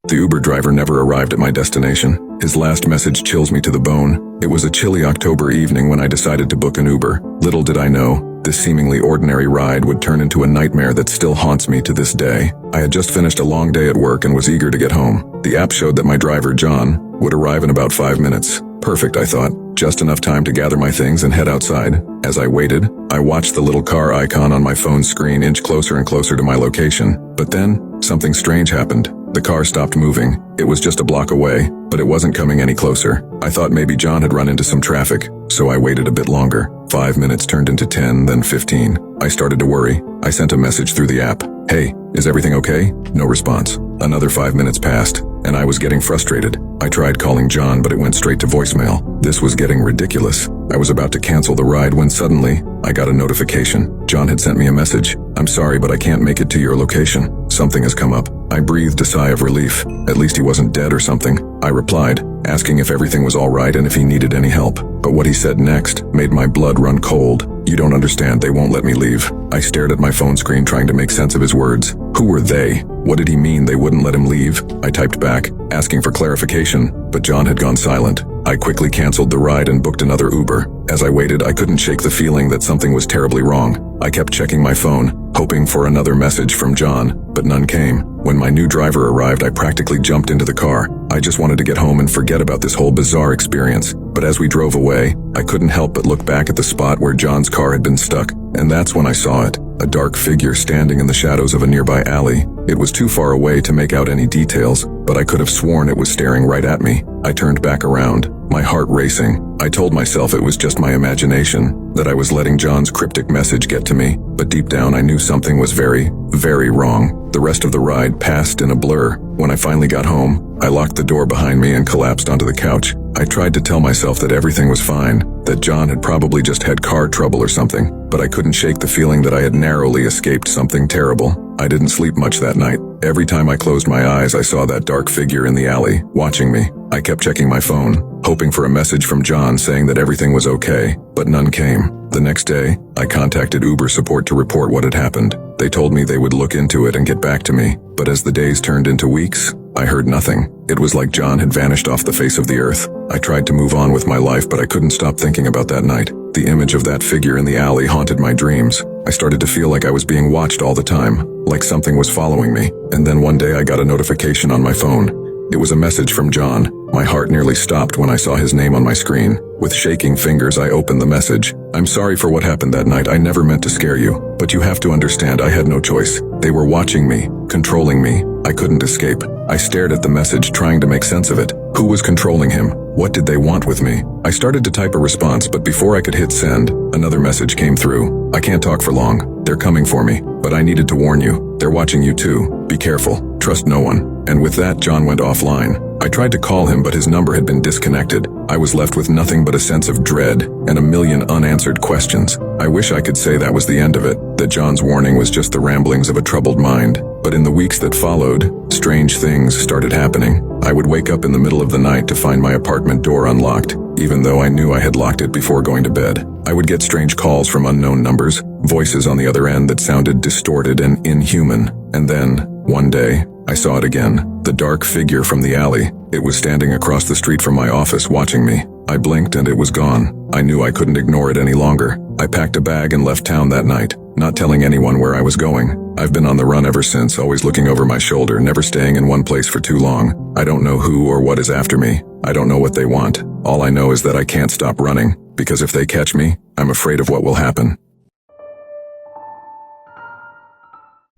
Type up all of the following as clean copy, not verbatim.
The Uber driver never arrived at my destination. His last message chills me to the bone. It was a chilly October evening when I decided to book an Uber. Little did I know, this seemingly ordinary ride would turn into a nightmare that still haunts me to this day. I had just finished a long day at work and was eager to get home. The app showed that my driver, John, would arrive in about 5 minutes. Perfect, I thought. Just enough time to gather my things and head outside. As I waited, I watched the little car icon on my phone's screen inch closer and closer to my location. But then, something strange happened. The car stopped moving. It was just a block away, but it wasn't coming any closer. I thought maybe John had run into some traffic, so I waited a bit longer. 5 minutes turned into 10, then 15. I started to worry. I sent a message through the app. "Hey, is everything okay?" No response. Another 5 minutes passed, and I was getting frustrated. I tried calling John, but it went straight to voicemail. This was getting ridiculous. I was about to cancel the ride when suddenly, I got a notification. John had sent me a message. "I'm sorry, but I can't make it to your location. Something has come up." I breathed a sigh of relief. At least he wasn't dead or something. I replied, asking if everything was all right and if he needed any help. But what he said next made my blood run cold. "You don't understand, they won't let me leave." I stared at my phone screen trying to make sense of his words. Who were they? What did he mean they wouldn't let him leave? I typed back, asking for clarification, but John had gone silent. I quickly canceled the ride and booked another Uber. As I waited, I couldn't shake the feeling that something was terribly wrong. I kept checking my phone, hoping for another message from John, but none came. When my new driver arrived, I practically jumped into the car. I just wanted to get home and forget about this whole bizarre experience. But as we drove away, I couldn't help but look back at the spot where John's car had been stuck, and that's when I saw it. A dark figure standing in the shadows of a nearby alley. It was too far away to make out any details, but I could have sworn it was staring right at me. I turned back around, my heart racing. I told myself it was just my imagination, that I was letting John's cryptic message get to me, but deep down I knew something was very, very wrong. The rest of the ride passed in a blur. When I finally got home, I locked the door behind me and collapsed onto the couch. I tried to tell myself that everything was fine, that John had probably just had car trouble or something, but I couldn't shake the feeling that I had narrowly escaped something terrible. I didn't sleep much that night. Every time I closed my eyes, I saw that dark figure in the alley, watching me. I kept checking my phone, hoping for a message from John saying that everything was okay, but none came. The next day, I contacted Uber support to report what had happened. They told me they would look into it and get back to me, but as the days turned into weeks, I heard nothing. It was like John had vanished off the face of the earth. I tried to move on with my life, but I couldn't stop thinking about that night. The image of that figure in the alley haunted my dreams. I started to feel like I was being watched all the time, like something was following me. And then one day I got a notification on my phone. It was a message from John. My heart nearly stopped when I saw his name on my screen. With shaking fingers, I opened the message. "I'm sorry for what happened that night. I never meant to scare you. But you have to understand, I had no choice. They were watching me, controlling me. I couldn't escape." I stared at the message, trying to make sense of it. Who was controlling him? What did they want with me? I started to type a response, but before I could hit send, another message came through. "I can't talk for long. They're coming for me. But I needed to warn you. They're watching you too. Be careful. Trust no one." And with that, John went offline. I tried to call him, but his number had been disconnected. I was left with nothing but a sense of dread and a million unanswered questions. I wish I could say that was the end of it, that John's warning was just the ramblings of a troubled mind. But in the weeks that followed, strange things started happening. I would wake up in the middle of the night to find my apartment door unlocked, even though I knew I had locked it before going to bed. I would get strange calls from unknown numbers, voices on the other end that sounded distorted and inhuman. And then, one day, I saw it again, the dark figure from the alley. It was standing across the street from my office watching me. I blinked and it was gone. I knew I couldn't ignore it any longer. I packed a bag and left town that night, not telling anyone where I was going. I've been on the run ever since, always looking over my shoulder, never staying in one place for too long. I don't know who or what is after me. I don't know what they want. All I know is that I can't stop running, because if they catch me, I'm afraid of what will happen.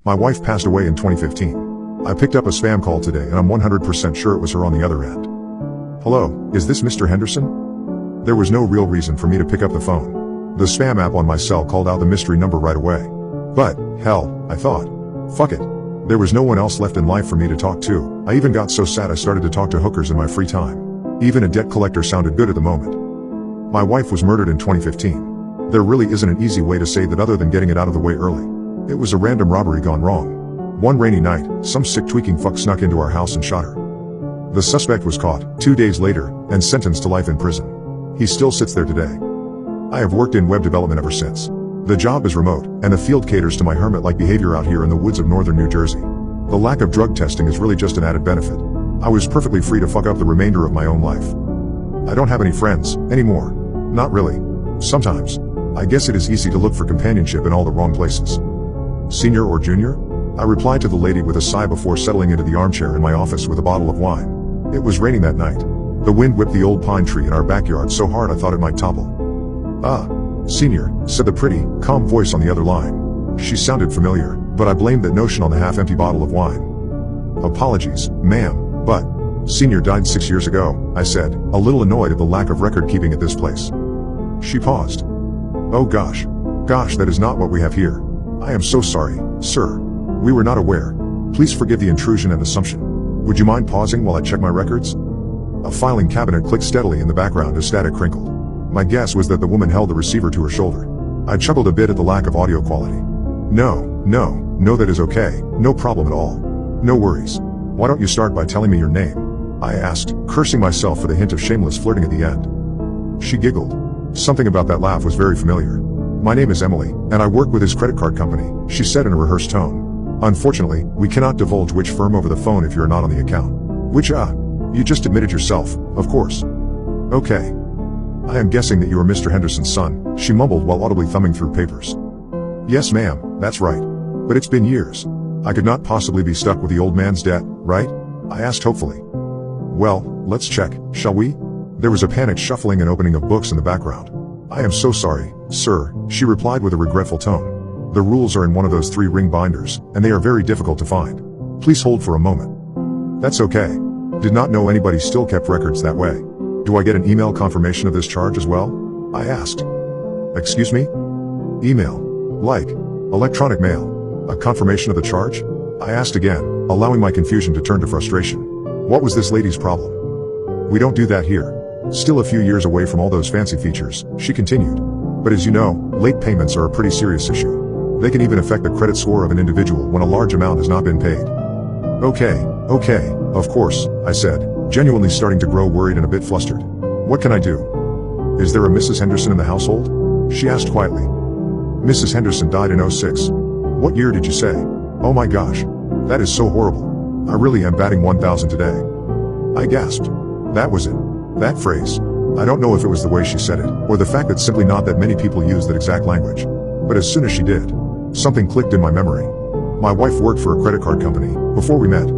My wife passed away in 2015. I picked up a spam call today and I'm 100% sure it was her on the other end. "Hello, is this Mr. Henderson?" There was no real reason for me to pick up the phone. The spam app on my cell called out the mystery number right away. But, hell, I thought. Fuck it. There was no one else left in life for me to talk to. I even got so sad I started to talk to hookers in my free time. Even a debt collector sounded good at the moment. My wife was murdered in 2015. There really isn't an easy way to say that other than getting it out of the way early. It was a random robbery gone wrong. One rainy night, some sick tweaking fuck snuck into our house and shot her. The suspect was caught 2 days later and sentenced to life in prison. He still sits there today. I have worked in web development ever since. The job is remote, and the field caters to my hermit-like behavior out here in the woods of northern New Jersey. The lack of drug testing is really just an added benefit. I was perfectly free to fuck up the remainder of my own life. I don't have any friends, anymore. Not really. Sometimes. I guess it is easy to look for companionship in all the wrong places. Senior or junior? I replied to the lady with a sigh before settling into the armchair in my office with a bottle of wine. It was raining that night. The wind whipped the old pine tree in our backyard so hard I thought it might topple. Ah, senior, said the pretty, calm voice on the other line. She sounded familiar, but I blamed that notion on the half-empty bottle of wine. Apologies, ma'am, but senior died 6 years ago, I said, a little annoyed at the lack of record-keeping at this place. She paused. Oh gosh. Gosh, that is not what we have here. I am so sorry, sir. We were not aware. Please forgive the intrusion and assumption. Would you mind pausing while I check my records? A filing cabinet clicked steadily in the background as static crinkled. My guess was that the woman held the receiver to her shoulder. I chuckled a bit at the lack of audio quality. No, that is okay. No problem at all. No worries. Why don't you start by telling me your name? I asked, cursing myself for the hint of shameless flirting at the end. She giggled. Something about that laugh was very familiar. My name is Emily, and I work with his credit card company, she said in a rehearsed tone. Unfortunately, we cannot divulge which firm over the phone if you're not on the account. Which, you just admitted yourself, of course. Okay. I am guessing that you are Mr. Henderson's son, she mumbled while audibly thumbing through papers. Yes ma'am, that's right. But it's been years. I could not possibly be stuck with the old man's debt, right? I asked hopefully. Well, let's check, shall we? There was a panicked shuffling and opening of books in the background. I am so sorry, sir, she replied with a regretful tone. The rules are in one of those 3-ring binders, and they are very difficult to find. Please hold for a moment. That's okay. Did not know anybody still kept records that way. Do I get an email confirmation of this charge as well? I asked. Excuse me? Email. Like. Electronic mail. A confirmation of the charge? I asked again, allowing my confusion to turn to frustration. What was this lady's problem? We don't do that here. Still a few years away from all those fancy features, she continued. But as you know, late payments are a pretty serious issue. They can even affect the credit score of an individual when a large amount has not been paid. Okay, of course, I said, genuinely starting to grow worried and a bit flustered. What can I do? Is there a Mrs. Henderson in the household? She asked quietly. Mrs. Henderson died in '06. What year did you say? Oh my gosh. That is so horrible. I really am batting 1,000 today. I gasped. That was it. That phrase. I don't know if it was the way she said it, or the fact that simply not that many people use that exact language. But as soon as she did, something clicked in my memory. My wife worked for a credit card company, before we met.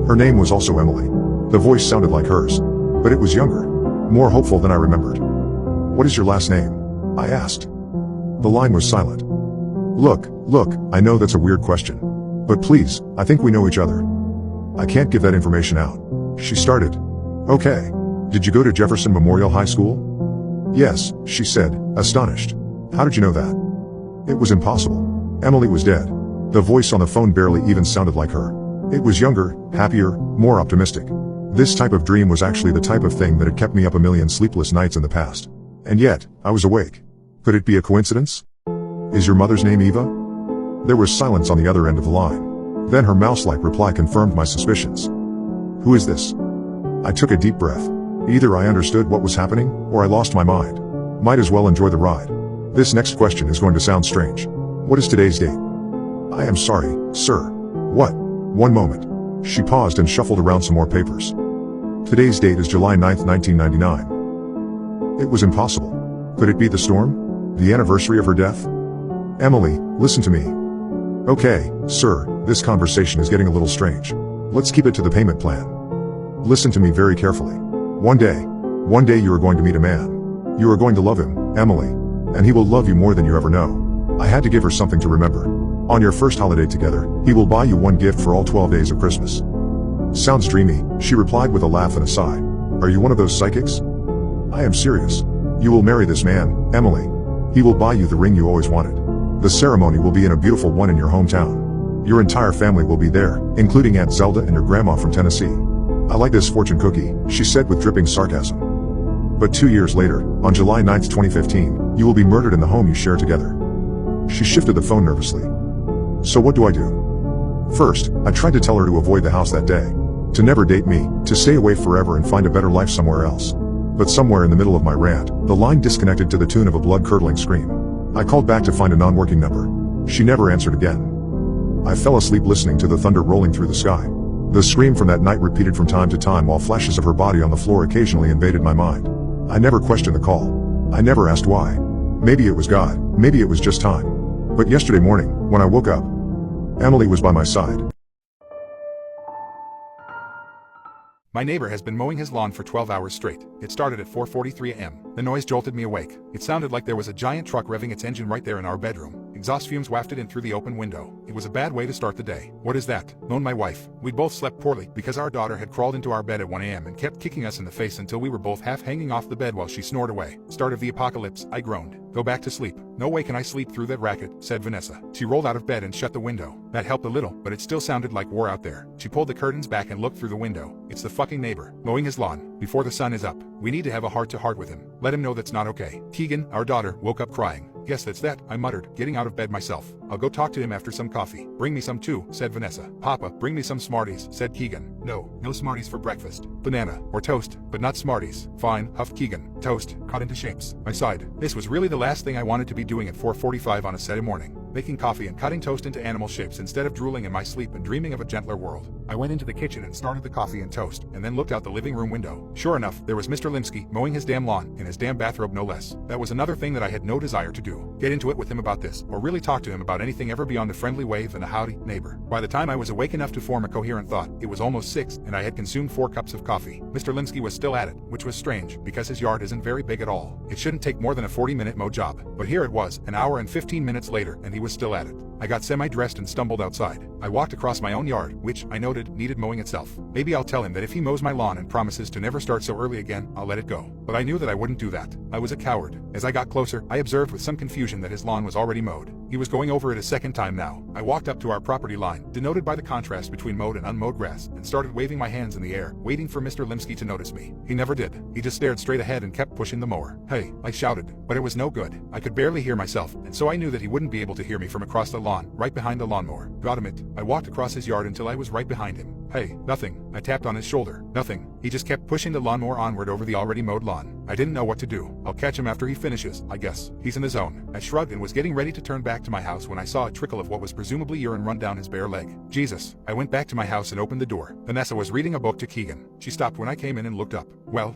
Her name was also Emily. The voice sounded like hers, but it was younger. More hopeful than I remembered. What is your last name? I asked. The line was silent. Look, I know that's a weird question. But please, I think we know each other. I can't give that information out. She started. Okay. Did you go to Jefferson Memorial High School? Yes, she said, astonished. How did you know that? It was impossible. Emily was dead. The voice on the phone barely even sounded like her. It was younger, happier, more optimistic. This type of dream was actually the type of thing that had kept me up a million sleepless nights in the past. And yet, I was awake. Could it be a coincidence? Is your mother's name Eva? There was silence on the other end of the line. Then her mouse-like reply confirmed my suspicions. Who is this? I took a deep breath. Either I understood what was happening, or I lost my mind. Might as well enjoy the ride. This next question is going to sound strange. What is today's date? I am sorry, sir. What? One moment. She paused and shuffled around some more papers. Today's date is July 9th, 1999. It was impossible. Could it be the storm? The anniversary of her death? Emily, listen to me. Okay, sir, this conversation is getting a little strange. Let's keep it to the payment plan. Listen to me very carefully. One day you are going to meet a man. You are going to love him, Emily. And he will love you more than you ever know. I had to give her something to remember. On your first holiday together, he will buy you one gift for all 12 days of Christmas. Sounds dreamy, she replied with a laugh and a sigh. Are you one of those psychics? I am serious. You will marry this man, Emily. He will buy you the ring you always wanted. The ceremony will be in a beautiful one in your hometown. Your entire family will be there, including Aunt Zelda and your grandma from Tennessee. I like this fortune cookie, she said with dripping sarcasm. But 2 years later, on July 9th, 2015, you will be murdered in the home you share together. She shifted the phone nervously. So what do I do? First, I tried to tell her to avoid the house that day. To never date me, to stay away forever and find a better life somewhere else. But somewhere in the middle of my rant, the line disconnected to the tune of a blood-curdling scream. I called back to find a non-working number. She never answered again. I fell asleep listening to the thunder rolling through the sky. The scream from that night repeated from time to time while flashes of her body on the floor occasionally invaded my mind. I never questioned the call. I never asked why. Maybe it was God, maybe it was just time. But yesterday morning, when I woke up, Emily was by my side. My neighbor has been mowing his lawn for 12 hours straight. It started at 4:43 a.m. The noise jolted me awake. It sounded like there was a giant truck revving its engine right there in our bedroom. Exhaust fumes wafted in through the open window. It was a bad way to start the day. "What is that?" moaned my wife. We'd both slept poorly because our daughter had crawled into our bed at 1 a.m. and kept kicking us in the face until we were both half hanging off the bed while she snored away. "Start of the apocalypse," I groaned. "Go back to sleep." "No way can I sleep through that racket," said Vanessa. She rolled out of bed and shut the window. That helped a little, but it still sounded like war out there. She pulled the curtains back and looked through the window. "It's the fucking neighbor, mowing his lawn, before the sun is up. We need to have a heart-to-heart with him. Let him know that's not okay." Keegan, our daughter, woke up crying. "Guess that's that," I muttered, getting out of bed myself. "I'll go talk to him after some coffee." "Bring me some too," said Vanessa. "Papa, bring me some Smarties," said Keegan. No Smarties for breakfast. Banana, or toast, but not Smarties." "Fine," huffed Keegan. Toast, cut into shapes. I sighed. This was really the last thing I wanted to be doing at 4:45 on a Saturday morning. Making coffee and cutting toast into animal shapes instead of drooling in my sleep and dreaming of a gentler world. I went into the kitchen and started the coffee and toast, and then looked out the living room window. Sure enough, there was Mr. Limsky, mowing his damn lawn, in his damn bathrobe no less. That was another thing that I had no desire to do. Get into it with him about this, or really talk to him about anything ever beyond a friendly wave and a howdy, neighbor. By the time I was awake enough to form a coherent thought, it was almost 6, and I had consumed 4 cups of coffee. Mr. Limsky was still at it, which was strange, because his yard isn't very big at all. It shouldn't take more than a 40-minute mow job. But here it was, an hour and 15 minutes later, and he was still at it. I got semi-dressed and stumbled outside. I walked across my own yard, which, I noted, needed mowing itself. Maybe I'll tell him that if he mows my lawn and promises to never start so early again, I'll let it go. But I knew that I wouldn't do that. I was a coward. As I got closer, I observed with some confusion that his lawn was already mowed. He was going over it a second time now. I walked up to our property line, denoted by the contrast between mowed and unmowed grass, and started waving my hands in the air, waiting for Mr. Limsky to notice me. He never did. He just stared straight ahead and kept pushing the mower. "Hey," I shouted, but it was no good. I could barely hear myself, and so I knew that he wouldn't be able to hear me from across the lawn, right behind the lawnmower. Got him it. I walked across his yard until I was right behind him. "Hey." "Nothing." I tapped on his shoulder. "Nothing." He just kept pushing the lawnmower onward over the already mowed lawn. I didn't know what to do. "I'll catch him after he finishes, I guess. He's in the zone." I shrugged and was getting ready to turn back to my house when I saw a trickle of what was presumably urine run down his bare leg. Jesus. I went back to my house and opened the door. Vanessa was reading a book to Keegan. She stopped when I came in and looked up. "Well,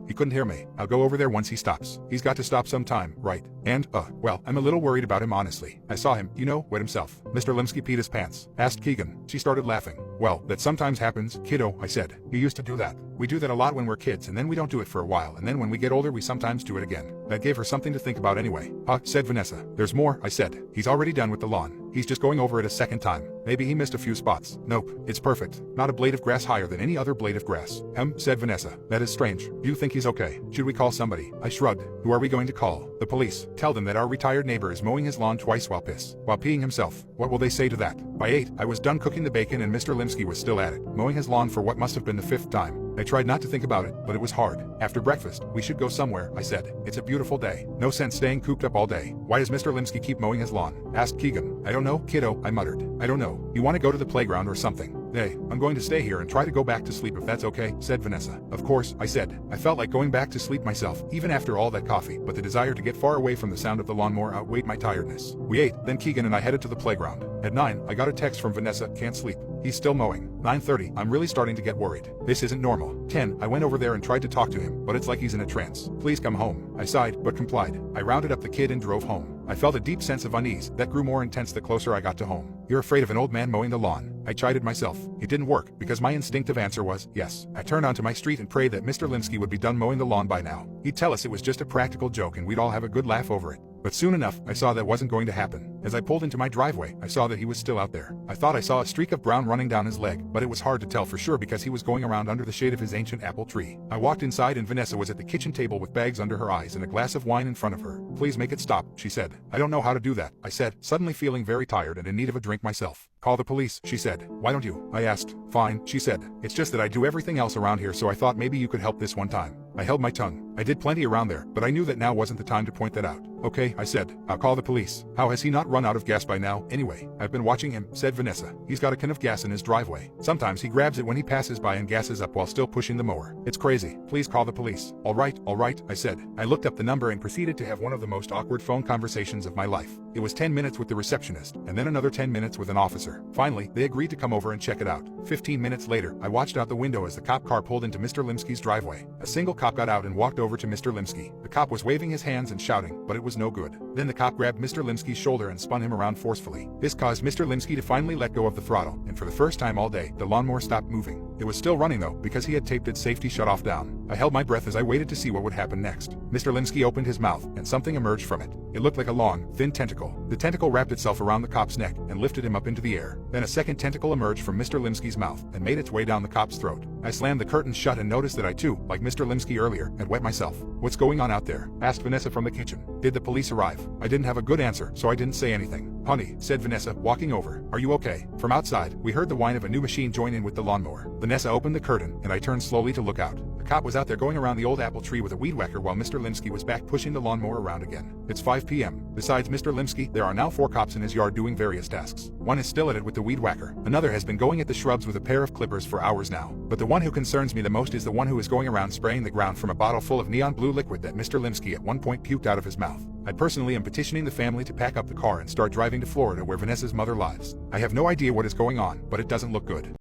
he couldn't hear me. I'll go over there once he stops. He's got to stop sometime, right? And, well, I'm a little worried about him honestly. I saw him, wet himself." "Mr. Limsky peed his pants?" asked Keegan. She started laughing. "Well, that sometimes happens, kiddo," I said. "You used to do that. We do that a lot when we're kids, and then we don't do it for a while, and then when we get older we sometimes do it again." That gave her something to think about anyway. Said Vanessa. "There's more," I said. "He's already done with the lawn. He's just going over it a second time. Maybe he missed a few spots." "Nope, it's perfect. Not a blade of grass higher than any other blade of grass." Said Vanessa. "That is strange. Do you think he's okay? Should we call somebody?" I shrugged. "Who are we going to call?" "The police. Tell them that our retired neighbor is mowing his lawn twice while peeing himself." "What will they say to that?" By 8, I was done cooking the bacon and Mr. Limsky was still at it, mowing his lawn for what must have been the 5th time. I tried not to think about it, but it was hard. "After breakfast, we should go somewhere," I said. "It's a beautiful day. No sense staying cooped up all day." "Why does Mr. Limsky keep mowing his lawn?" asked Keegan. "I don't know, kiddo," I muttered. "I don't know. You want to go to the playground or something?" "Hey, I'm going to stay here and try to go back to sleep if that's okay," said Vanessa. "Of course," I said. I felt like going back to sleep myself, even after all that coffee, but the desire to get far away from the sound of the lawnmower outweighed my tiredness. We ate, then Keegan and I headed to the playground. At 9, I got a text from Vanessa, "Can't sleep. He's still mowing." 9:30, I'm really starting to get worried. This isn't normal. 10, I went over there and tried to talk to him, but it's like he's in a trance. "Please come home." I sighed, but complied. I rounded up the kid and drove home. I felt a deep sense of unease that grew more intense the closer I got to home. "You're afraid of an old man mowing the lawn?" I chided myself. It didn't work, because my instinctive answer was, yes. I turned onto my street and prayed that Mr. Limsky would be done mowing the lawn by now. He'd tell us it was just a practical joke and we'd all have a good laugh over it. But soon enough, I saw that wasn't going to happen. As I pulled into my driveway, I saw that he was still out there. I thought I saw a streak of brown running down his leg, but it was hard to tell for sure because he was going around under the shade of his ancient apple tree. I walked inside and Vanessa was at the kitchen table with bags under her eyes and a glass of wine in front of her. "Please make it stop," she said. "I don't know how to do that," I said, suddenly feeling very tired and in need of a drink myself. "Call the police," she said. "Why don't you?" I asked. "Fine," she said. "It's just that I do everything else around here, so I thought maybe you could help this one time." I held my tongue. I did plenty around there, but I knew that now wasn't the time to point that out. Okay, I said. I'll call the police. How has he not run out of gas by now, anyway? I've been watching him, said Vanessa. He's got a can of gas in his driveway. Sometimes he grabs it when he passes by and gasses up while still pushing the mower. It's crazy. Please call the police. All right, I said. I looked up the number and proceeded to have one of the most awkward phone conversations of my life. It was 10 minutes with the receptionist, and then another 10 minutes with an officer. Finally, they agreed to come over and check it out. 15 minutes later, I watched out the window as the cop car pulled into Mr. Limsky's driveway. A single cop got out and walked over to Mr. Limsky. The cop was waving his hands and shouting, but it was no good. Then the cop grabbed Mr. Limsky's shoulder and spun him around forcefully. This caused Mr. Limsky to finally let go of the throttle, and for the first time all day, the lawnmower stopped moving. It was still running though, because he had taped its safety shutoff down. I held my breath as I waited to see what would happen next. Mr. Limsky opened his mouth, and something emerged from it. It looked like a long, thin tentacle. The tentacle wrapped itself around the cop's neck and lifted him up into the air. Then a second tentacle emerged from Mr. Limsky's mouth and made its way down the cop's throat. I slammed the curtains shut and noticed that I too, like Mr. Limsky earlier, had wet myself. What's going on out there? Asked Vanessa from the kitchen. Did the police arrive? I didn't have a good answer, so I didn't say anything. Honey, said Vanessa, walking over. Are you okay? From outside, we heard the whine of a new machine join in with the lawnmower. Vanessa opened the curtain, and I turned slowly to look out. The cop was out there going around the old apple tree with a weed whacker while Mr. Limsky was back pushing the lawnmower around again. It's 5 p.m. Besides Mr. Limsky, there are now 4 cops in his yard doing various tasks. One is still at it with the weed whacker. Another has been going at the shrubs with a pair of clippers for hours now. But the one who concerns me the most is the one who is going around spraying the ground from a bottle full of neon blue liquid that Mr. Limsky at one point puked out of his mouth. I personally am petitioning the family to pack up the car and start driving to Florida where Vanessa's mother lives. I have no idea what is going on, but it doesn't look good.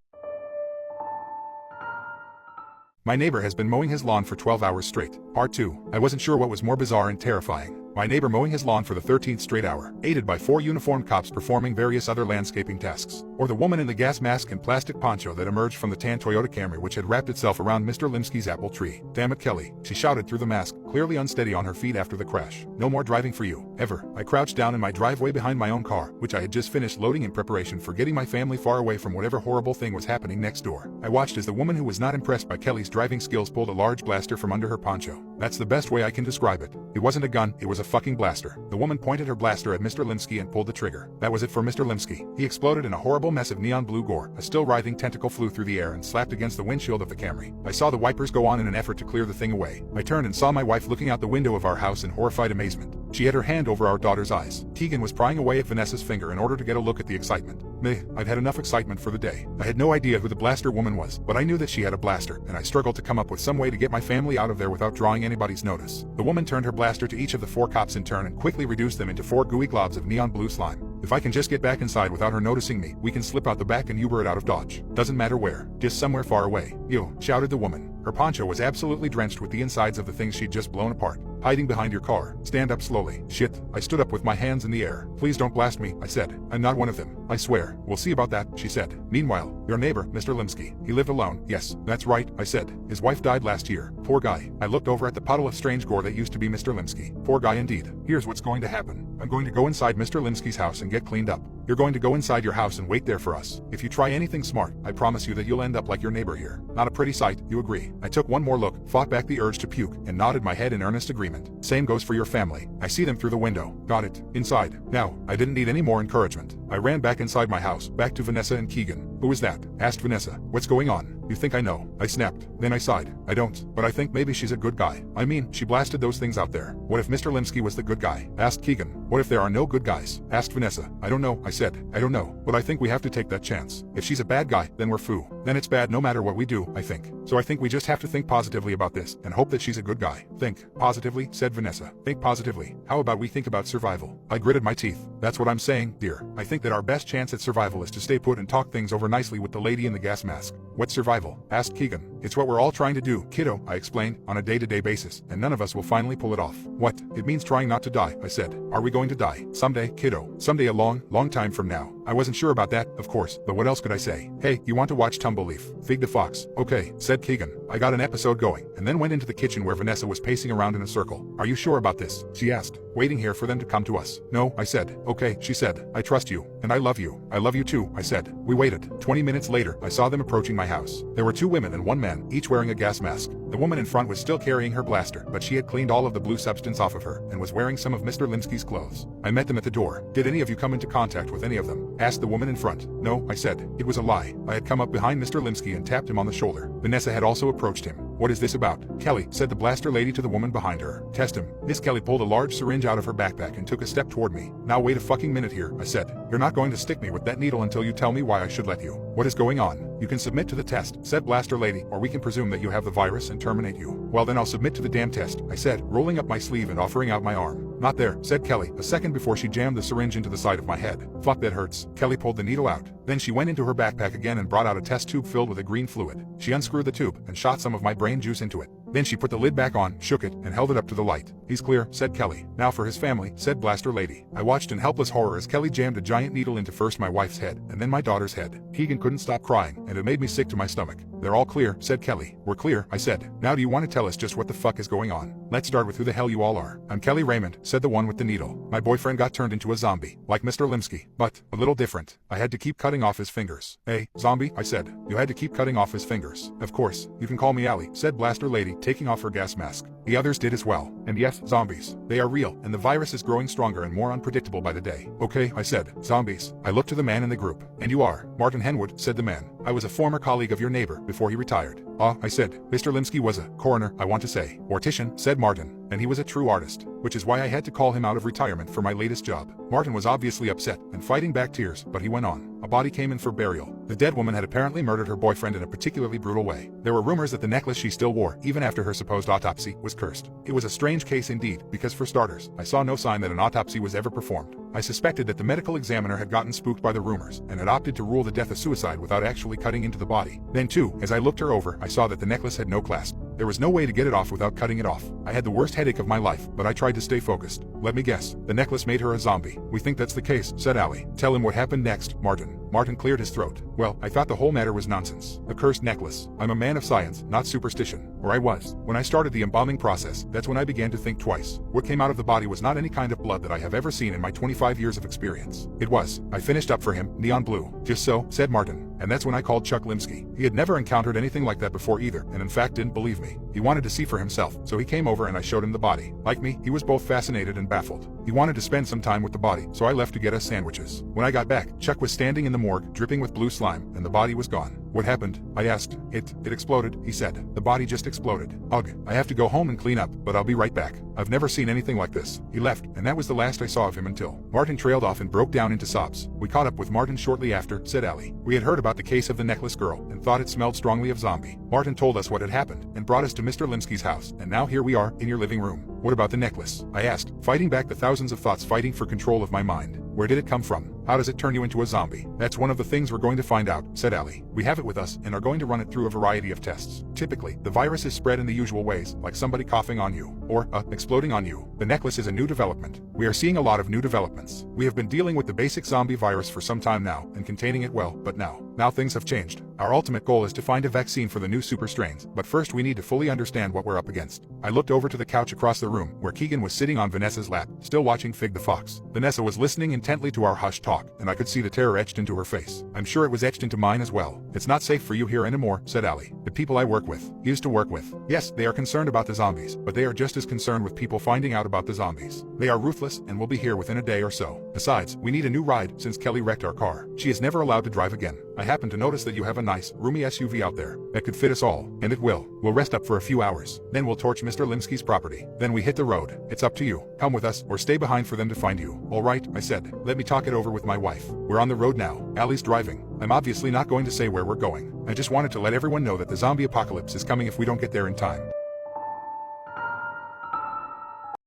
My neighbor has been mowing his lawn for 12 hours straight. Part 2. I wasn't sure what was more bizarre and terrifying. My neighbor mowing his lawn for the 13th straight hour, aided by 4 uniformed cops performing various other landscaping tasks. Or the woman in the gas mask and plastic poncho that emerged from the tan Toyota Camry which had wrapped itself around Mr. Limsky's apple tree. Damn it, Kelly, she shouted through the mask, clearly unsteady on her feet after the crash. No more driving for you, ever. I crouched down in my driveway behind my own car, which I had just finished loading in preparation for getting my family far away from whatever horrible thing was happening next door. I watched as the woman who was not impressed by Kelly's driving skills pulled a large blaster from under her poncho. That's the best way I can describe it. It wasn't a gun, it was a fucking blaster. The woman pointed her blaster at Mr. Limsky and pulled the trigger. That was it for Mr. Limsky. He exploded in a horrible mess of neon blue gore. A still writhing tentacle flew through the air and slapped against the windshield of the Camry. I saw the wipers go on in an effort to clear the thing away. I turned and saw my wife looking out the window of our house in horrified amazement. She had her hand over our daughter's eyes. Keegan was prying away at Vanessa's finger in order to get a look at the excitement. Meh, I'd had enough excitement for the day. I had no idea who the blaster woman was, but I knew that she had a blaster, and I struggled to come up with some way to get my family out of there without drawing anybody's notice. The woman turned her blaster to each of the 4 cops in turn and quickly reduced them into 4 gooey globs of neon blue slime. If I can just get back inside without her noticing me, we can slip out the back and Uber it out of Dodge. Doesn't matter where, just somewhere far away. Ew, shouted the woman. Her poncho was absolutely drenched with the insides of the things she'd just blown apart. Hiding behind your car. Stand up slowly. Shit. I stood up with my hands in the air. Please don't blast me, I said. I'm not one of them. I swear. We'll see about that, she said. Meanwhile, your neighbor, Mr. Limsky. He lived alone. Yes, that's right, I said. His wife died last year. Poor guy. I looked over at the puddle of strange gore that used to be Mr. Limsky. Poor guy indeed. Here's what's going to happen. I'm going to go inside Mr. Limsky's house and get cleaned up. You're going to go inside your house and wait there for us. If you try anything smart, I promise you that you'll end up like your neighbor here. Not a pretty sight, you agree. I took one more look, fought back the urge to puke, and nodded my head in earnest agreement. Same goes for your family. I see them through the window. Got it. Inside. Now, I didn't need any more encouragement. I ran back inside my house, back to Vanessa and Keegan. Who is that? Asked Vanessa. What's going on? You think I know? I snapped. Then I sighed. I don't, but I think maybe she's a good guy. I mean, she blasted those things out there. What if Mr. Limsky was the good guy? Asked Keegan. What if there are no good guys? Asked Vanessa. I don't know, I said. I don't know, but I think we have to take that chance. If she's a bad guy, then we're foo. Then it's bad no matter what we do, I think. So I think we just have to think positively about this and hope that she's a good guy. Think positively, said Vanessa. Think positively. How about we think about survival? I gritted my teeth. That's what I'm saying, dear. I think that our best chance at survival is to stay put and talk things over nicely with the lady in the gas mask. What's survival? Asked Keegan. It's what we're all trying to do, kiddo, I explained, on a day-to-day basis, and none of us will finally pull it off. What? It means trying not to die, I said. Are we going to die? Someday, kiddo. Someday a long, long time from now. I wasn't sure about that, of course, but what else could I say? Hey, you want to watch Tumbleleaf? Fig the Fox. Okay, said Keegan. I got an episode going, and then went into the kitchen where Vanessa was pacing around in a circle. Are you sure about this? She asked, waiting here for them to come to us. No, I said. Okay, she said. I trust you, and I love you. I love you too, I said. We waited. 20 minutes later, I saw them approaching my house. There were 2 women and 1 man, each wearing a gas mask. The woman in front was still carrying her blaster, but she had cleaned all of the blue substance off of her, and was wearing some of Mr. Limsky's clothes. I met them at the door. Did any of you come into contact with any of them? Asked the woman in front. No, I said. It was a lie. I had come up behind Mr. Limsky and tapped him on the shoulder. Vanessa had also approached him. "What is this about, Kelly?" said the blaster lady to the woman behind her. "Test him." Miss Kelly pulled a large syringe out of her backpack and took a step toward me. "Now wait a fucking minute here," I said. "You're not going to stick me with that needle until you tell me why I should let you. What is going on?" "You can submit to the test," said blaster lady, "or we can presume that you have the virus and terminate you." "Well then I'll submit to the damn test," I said, rolling up my sleeve and offering out my arm. "Not there," said Kelly, a second before she jammed the syringe into the side of my head. "Fuck, that hurts." Kelly pulled the needle out. Then she went into her backpack again and brought out a test tube filled with a green fluid. She unscrewed the tube and shot some of my brain juice into it. Then she put the lid back on, shook it, and held it up to the light. "He's clear," said Kelly. "Now for his family," said blaster lady. I watched in helpless horror as Kelly jammed a giant needle into first my wife's head, and then my daughter's head. Keegan couldn't stop crying, and it made me sick to my stomach. "They're all clear," said Kelly. "We're clear," I said. "Now do you want to tell us just what the fuck is going on?" "Let's start with who the hell you all are." "I'm Kelly Raymond," said the one with the needle. "My boyfriend got turned into a zombie, like Mr. Limsky, but a little different. I had to keep cutting off his fingers." "Hey, zombie," I said. "You had to keep cutting off his fingers." "Of course, you can call me Allie," said blaster lady, taking off her gas mask. The others did as well. "And yes, zombies. They are real, and the virus is growing stronger and more unpredictable by the day." "Okay," I said. "Zombies." I looked to the man in the group. "And you are?" "Martin Henwood," said the man. "I was a former colleague of your neighbor before he retired." "Ah," I said. "Mr. Limsky was a coroner, I want to say." "Mortician," said Martin. "And he was a true artist, which is why I had to call him out of retirement for my latest job." Martin was obviously upset and fighting back tears, but he went on. "A body came in for burial. The dead woman had apparently murdered her boyfriend in a particularly brutal way. There were rumors that the necklace she still wore, even after her supposed autopsy, was cursed. It was a strange case indeed, because for starters, I saw no sign that an autopsy was ever performed. I suspected that the medical examiner had gotten spooked by the rumors and had opted to rule the death a suicide without actually cutting into the body. Then too, as I looked her over, I saw that the necklace had no clasp. There was no way to get it off without cutting it off. I had the worst headache of my life, but I tried to stay focused. Let me guess, the necklace made her a zombie." "We think that's the case," said Allie. "Tell him what happened next, Martin." Martin cleared his throat. "Well, I thought the whole matter was nonsense. A cursed necklace. I'm a man of science, not superstition. Or I was. When I started the embalming process, that's when I began to think twice. What came out of the body was not any kind of blood that I have ever seen in my 25 years of experience. It was. I finished up for him, neon blue." "Just so," said Martin. "And that's when I called Chuck Limsky. He had never encountered anything like that before either, and in fact didn't believe me. He wanted to see for himself, so he came over and I showed him the body. Like me, he was both fascinated and baffled. He wanted to spend some time with the body, so I left to get us sandwiches. When I got back, Chuck was standing in the morgue, dripping with blue slime, and the body was gone." "What happened?" I asked. It exploded," he said. "The body just exploded. Ugh, I have to go home and clean up, but I'll be right back. I've never seen anything like this." He left, and that was the last I saw of him until. Martin trailed off and broke down into sobs. "We caught up with Martin shortly after," said Allie. "We had heard about the case of the necklace girl, and thought it smelled strongly of zombie. Martin told us what had happened, and brought us to Mr. Limsky's house, and now here we are, in your living room." "What about the necklace?" I asked, fighting back the thousands of thoughts fighting for control of my mind. "Where did it come from? How does it turn you into a zombie?" "That's one of the things we're going to find out," said Allie. "We have it with us and are going to run it through a variety of tests. Typically, the virus is spread in the usual ways, like somebody coughing on you, or, exploding on you. The necklace is a new development. We are seeing a lot of new developments. We have been dealing with the basic zombie virus for some time now, and containing it well, but now things have changed. Our ultimate goal is to find a vaccine for the new super strains, but first we need to fully understand what we're up against." I looked over to the couch across the room, where Keegan was sitting on Vanessa's lap, still watching Fig the Fox. Vanessa was listening intently to our hushed talk, and I could see the terror etched into her face. I'm sure it was etched into mine as well. "It's not safe for you here anymore," said Allie. "The people I work with, used to work with. Yes, they are concerned about the zombies, but they are just as concerned with people finding out about the zombies. They are ruthless and will be here within a day or so. Besides, we need a new ride since Kelly wrecked our car. She is never allowed to drive again. I happen to notice that you have a nice, roomy SUV out there that could fit us all, and it will. We'll rest up for a few hours. Then we'll torch Mr. Limsky's property. Then we hit the road. It's up to you. Come with us, or stay behind for them to find you." "All right," I said. "Let me talk it over with my wife. We're on the road now. Allie's driving. I'm obviously not going to say where we're going. I just wanted to let everyone know that the zombie apocalypse is coming if we don't get there in time."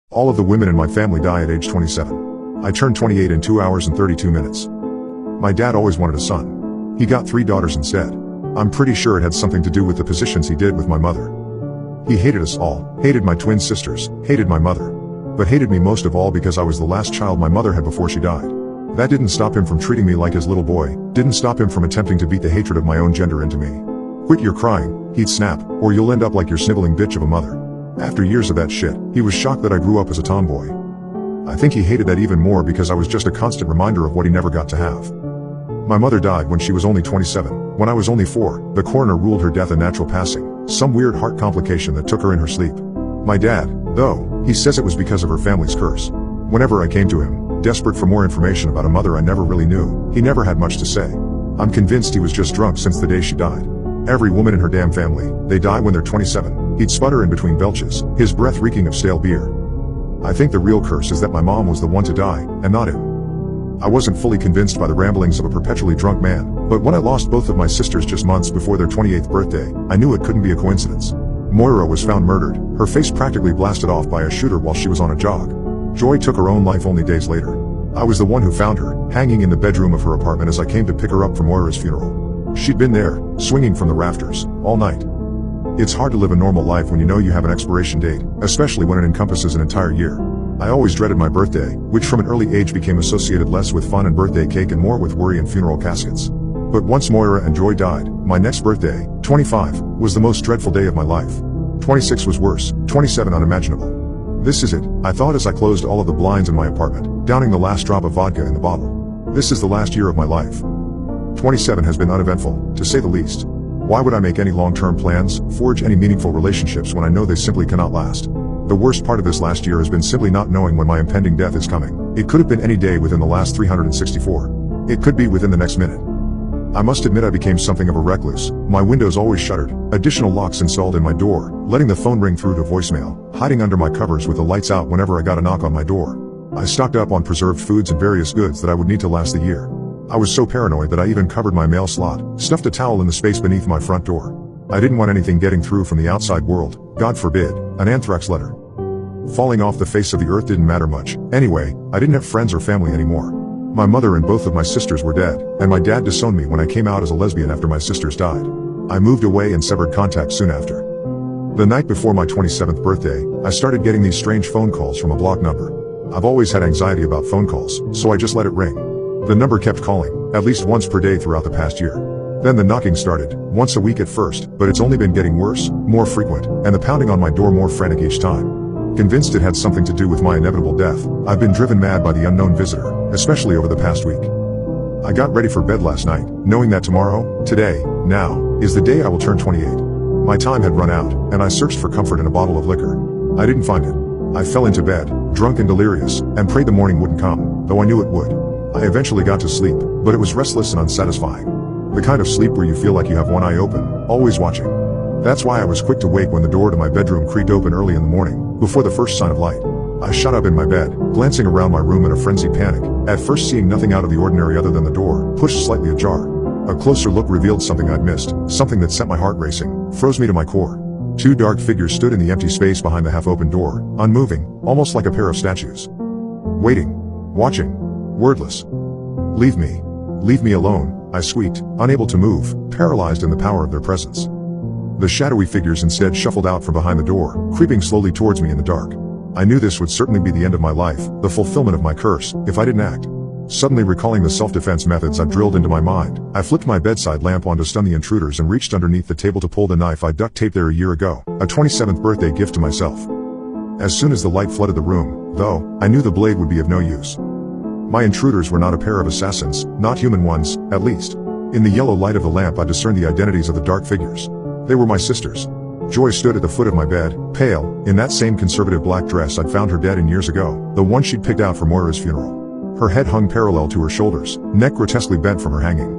All of the women in my family die at age 27. I turned 28 in 2 hours and 32 minutes. My dad always wanted a son. He got 3 daughters instead. I'm pretty sure it had something to do with the positions he did with my mother. He hated us all, hated my twin sisters, hated my mother, but hated me most of all because I was the last child my mother had before she died. That didn't stop him from treating me like his little boy, didn't stop him from attempting to beat the hatred of my own gender into me. "Quit your crying," he'd snap, "or you'll end up like your sniveling bitch of a mother." After years of that shit, he was shocked that I grew up as a tomboy. I think he hated that even more because I was just a constant reminder of what he never got to have. My mother died when she was only 27. When I was only 4, the coroner ruled her death a natural passing, some weird heart complication that took her in her sleep. My dad, though, he says it was because of her family's curse. Whenever I came to him, desperate for more information about a mother I never really knew, he never had much to say. I'm convinced he was just drunk since the day she died. Every woman in her damn family, they die when they're 27. He'd sputter in between belches, his breath reeking of stale beer. I think the real curse is that my mom was the one to die, and not him. I wasn't fully convinced by the ramblings of a perpetually drunk man, but when I lost both of my sisters just months before their 28th birthday, I knew it couldn't be a coincidence. Moira was found murdered, her face practically blasted off by a shooter while she was on a jog. Joy took her own life only days later. I was the one who found her, hanging in the bedroom of her apartment as I came to pick her up for Moira's funeral. She'd been there, swinging from the rafters, all night. It's hard to live a normal life when you know you have an expiration date, especially when it encompasses an entire year. I always dreaded my birthday, which from an early age became associated less with fun and birthday cake and more with worry and funeral caskets. But once Moira and Joy died, my next birthday, 25, was the most dreadful day of my life. 26 was worse, 27 unimaginable. This is it, I thought as I closed all of the blinds in my apartment, downing the last drop of vodka in the bottle. This is the last year of my life. 27 has been uneventful, to say the least. Why would I make any long-term plans, forge any meaningful relationships when I know they simply cannot last? The worst part of this last year has been simply not knowing when my impending death is coming. It could have been any day within the last 364. It could be within the next minute. I must admit I became something of a recluse, my windows always shuttered, additional locks installed in my door, letting the phone ring through to voicemail, hiding under my covers with the lights out whenever I got a knock on my door. I stocked up on preserved foods and various goods that I would need to last the year. I was so paranoid that I even covered my mail slot, stuffed a towel in the space beneath my front door. I didn't want anything getting through from the outside world, God forbid, an anthrax letter. Falling off the face of the earth didn't matter much. Anyway, I didn't have friends or family anymore. My mother and both of my sisters were dead, and my dad disowned me when I came out as a lesbian after my sisters died. I moved away and severed contact soon after. The night before my 27th birthday, I started getting these strange phone calls from a blocked number. I've always had anxiety about phone calls, so I just let it ring. The number kept calling, at least once per day throughout the past year. Then the knocking started, once a week at first, but it's only been getting worse, more frequent, and the pounding on my door more frantic each time. Convinced it had something to do with my inevitable death, I've been driven mad by the unknown visitor, especially over the past week. I got ready for bed last night, knowing that tomorrow, today, now, is the day I will turn 28. My time had run out, and I searched for comfort in a bottle of liquor. I didn't find it. I fell into bed, drunk and delirious, and prayed the morning wouldn't come, though I knew it would. I eventually got to sleep, but it was restless and unsatisfying. The kind of sleep where you feel like you have one eye open, always watching. That's why I was quick to wake when the door to my bedroom creaked open early in the morning, before the first sign of light. I shot up in my bed, glancing around my room in a frenzied panic, at first seeing nothing out of the ordinary other than the door, pushed slightly ajar. A closer look revealed something I'd missed, something that sent my heart racing, froze me to my core. Two dark figures stood in the empty space behind the half-open door, unmoving, almost like a pair of statues. Waiting. Watching. Wordless. Leave me alone, I squeaked, unable to move, paralyzed in the power of their presence. The shadowy figures instead shuffled out from behind the door, creeping slowly towards me in the dark. I knew this would certainly be the end of my life, the fulfillment of my curse, if I didn't act. Suddenly recalling the self-defense methods I'd drilled into my mind, I flipped my bedside lamp on to stun the intruders and reached underneath the table to pull the knife I'd duct-taped there a year ago, a 27th birthday gift to myself. As soon as the light flooded the room, though, I knew the blade would be of no use. My intruders were not a pair of assassins, not human ones, at least. In the yellow light of the lamp I discerned the identities of the dark figures. They were my sisters. Joy stood at the foot of my bed, pale, in that same conservative black dress I'd found her dead in years ago, the one she'd picked out for Moira's funeral. Her head hung parallel to her shoulders, neck grotesquely bent from her hanging.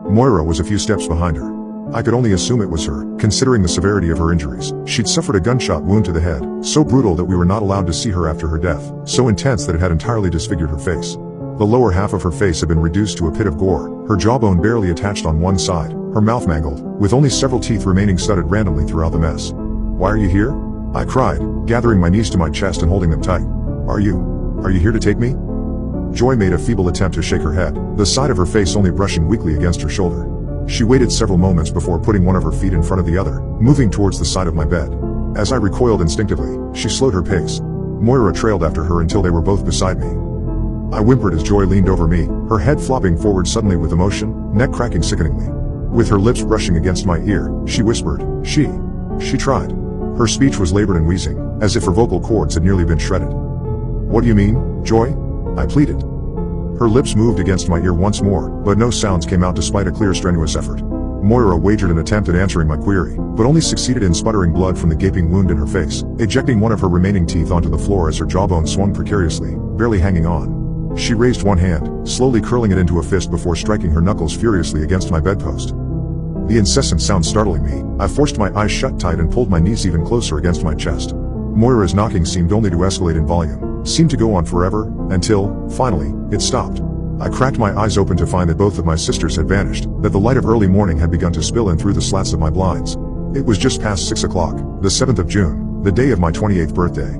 Moira was a few steps behind her. I could only assume it was her, considering the severity of her injuries. She'd suffered a gunshot wound to the head, so brutal that we were not allowed to see her after her death, so intense that it had entirely disfigured her face. The lower half of her face had been reduced to a pit of gore, her jawbone barely attached on one side, her mouth mangled, with only several teeth remaining studded randomly throughout the mess. "Why are you here?" I cried, gathering my knees to my chest and holding them tight. Are you here to take me?" Joy made a feeble attempt to shake her head, the side of her face only brushing weakly against her shoulder. She waited several moments before putting one of her feet in front of the other, moving towards the side of my bed. As I recoiled instinctively, she slowed her pace. Moira trailed after her until they were both beside me. I whimpered as Joy leaned over me, her head flopping forward suddenly with emotion, neck cracking sickeningly. With her lips brushing against my ear, she whispered, She tried. Her speech was labored and wheezing, as if her vocal cords had nearly been shredded. "What do you mean, Joy?" I pleaded. Her lips moved against my ear once more, but no sounds came out despite a clear strenuous effort. Moira wagered an attempt at answering my query, but only succeeded in sputtering blood from the gaping wound in her face, ejecting one of her remaining teeth onto the floor as her jawbone swung precariously, barely hanging on. She raised one hand, slowly curling it into a fist before striking her knuckles furiously against my bedpost. the incessant sound startling me. I forced my eyes shut tight and pulled my knees even closer against my chest. Moira's knocking seemed only to escalate in volume, seemed to go on forever, until, finally, it stopped. I cracked my eyes open to find that both of my sisters had vanished, that the light of early morning had begun to spill in through the slats of my blinds. It was just past 6 o'clock, the 7th of June, the day of my 28th birthday.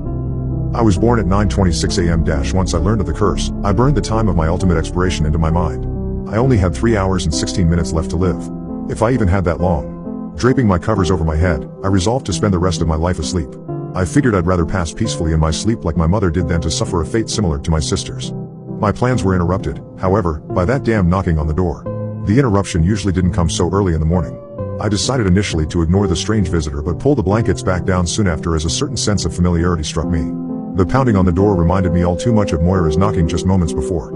I was born at 9:26 a.m. Once I learned of the curse, I burned the time of my ultimate expiration into my mind. I only had 3 hours and 16 minutes left to live. If I even had that long. Draping my covers over my head, I resolved to spend the rest of my life asleep. I figured I'd rather pass peacefully in my sleep like my mother did than to suffer a fate similar to my sister's. My plans were interrupted, however, by that damn knocking on the door. The interruption usually didn't come so early in the morning. I decided initially to ignore the strange visitor but pulled the blankets back down soon after as a certain sense of familiarity struck me. The pounding on the door reminded me all too much of Moira's knocking just moments before.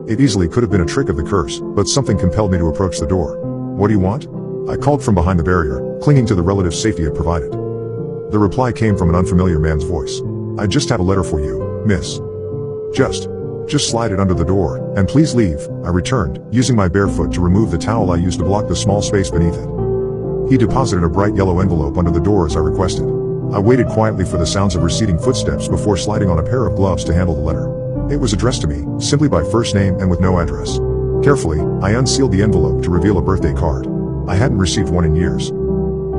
It easily could have been a trick of the curse, but something compelled me to approach the door. "What do you want?" I called from behind the barrier, clinging to the relative safety it provided. The reply came from an unfamiliar man's voice. "I just have a letter for you, miss. Just slide it under the door, and please leave," I returned, using my bare foot to remove the towel I used to block the small space beneath it. He deposited a bright yellow envelope under the door as I requested. I waited quietly for the sounds of receding footsteps before sliding on a pair of gloves to handle the letter. It was addressed to me, simply by first name and with no address. Carefully, I unsealed the envelope to reveal a birthday card. I hadn't received one in years.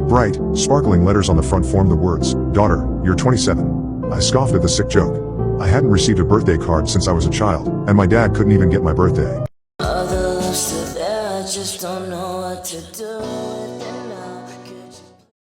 Bright, sparkling letters on the front formed the words, "Daughter, you're 27. I scoffed at the sick joke. I hadn't received a birthday card since I was a child, and my dad couldn't even get my birthday. Other loves to there, I just don't know what to do with it.